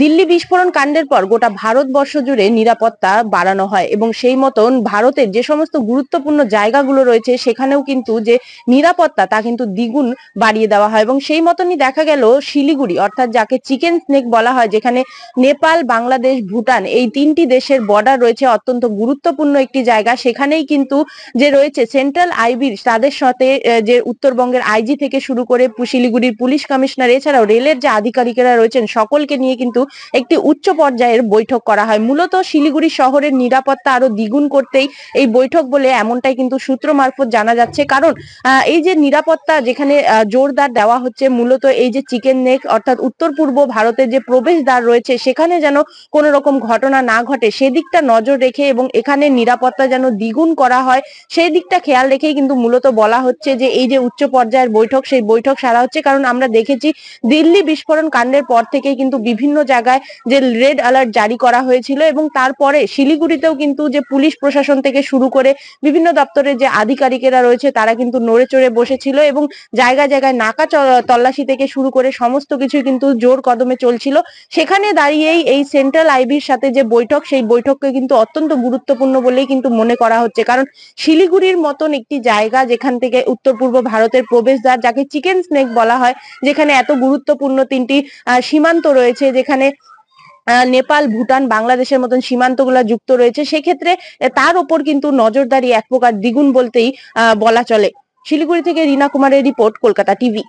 দিল্লি বিস্ফোরণ কাণ্ডের পর গোটা ভারতবর্ষ জুড়ে নিরাপত্তা বাড়ানো হয় এবং সেই মতন ভারতের যে সমস্ত গুরুত্বপূর্ণ জায়গাগুলো রয়েছে সেখানেও কিন্তু যে নিরাপত্তা তা কিন্তু দ্বিগুণ বাড়িয়ে দেওয়া হয় এবং সেই মতনই দেখা গেল শিলিগুড়ি অর্থাৎ যাকে চিকেন স্নেক বলা হয়, যেখানে নেপাল, বাংলাদেশ, ভুটান এই তিনটি দেশের বর্ডার রয়েছে, অত্যন্ত গুরুত্বপূর্ণ একটি জায়গা। সেখানেই কিন্তু যে রয়েছে সেন্ট্রাল আইবির তাদের সাথে যে উত্তরবঙ্গের আইজি থেকে শুরু করে শিলিগুড়ির পুলিশ কমিশনার এছাড়াও রেলের যে আধিকারিকেরা রয়েছেন সকলকে নিয়ে কিন্তু একটি উচ্চ পর্যায়ের বৈঠক করা হয়। মূলত শিলিগুড়ি শহরের নিরাপত্তা আরো দ্বিগুণ করতেই এই বৈঠক বলে এমনটাই কিন্তু সূত্র মারফত জানা যাচ্ছে। কারণ এই যে নিরাপত্তা যেখানে জোরদার দেওয়া হচ্ছে, মূলত এই যে চিকেন নেক অর্থাৎ উত্তর পূর্ব ভারতের যে প্রবেশদ্বার রয়েছে সেখানে যেন কোনো রকম ঘটনা না ঘটে সেদিকটা নজর রেখে এবং এখানে নিরাপত্তা যেন দ্বিগুণ করা হয় সেই দিকটা খেয়াল রেখেই কিন্তু মূলত বলা হচ্ছে যে এই যে উচ্চ পর্যায়ের বৈঠক সেই বৈঠক সারা হচ্ছে। কারণ আমরা দেখেছি দিল্লি বিস্ফোরণ কাণ্ডের পর থেকে কিন্তু বিভিন্ন জায়গায় যে রেড অ্যালার্ট জারি করা হয়েছিল এবং তারপরে শিলিগুড়িতেও কিন্তু যে পুলিশ প্রশাসন থেকে শুরু করে বিভিন্ন দপ্তরের যে আধিকারিকেরা রয়েছে তারা কিন্তু নড়ে চড়ে বসেছিল এবং জায়গায় জায়গায় নাকা তল্লাশি থেকে শুরু করে সমস্ত কিছু কিন্তু জোর কদমে চলছিল। সেখানে দাঁড়িয়েই এই সেন্ট্রাল আইবির সাথে যে বৈঠক সেই বৈঠককে কিন্তু অত্যন্ত গুরুত্বপূর্ণ বলেই কিন্তু মনে করা হচ্ছে। কারণ শিলিগুড়ির মতন একটি জায়গা যেখান থেকে উত্তর পূর্ব ভারতের প্রবেশদ্বার, যাকে চিকেন স্নেক বলা হয়, যেখানে এত গুরুত্বপূর্ণ তিনটি সীমান্ত রয়েছে, যেখানে নেপাল, ভুটান, বাংলাদেশের মতন সীমান্তগুলো যুক্ত রয়েছে, সেক্ষেত্রে তার উপর কিন্তু নজরদারি এক প্রকার দ্বিগুণ বলতেই বলা চলে। শিলিগুড়ি থেকে রিনা কুমারের রিপোর্ট, কলকাতা টিভি।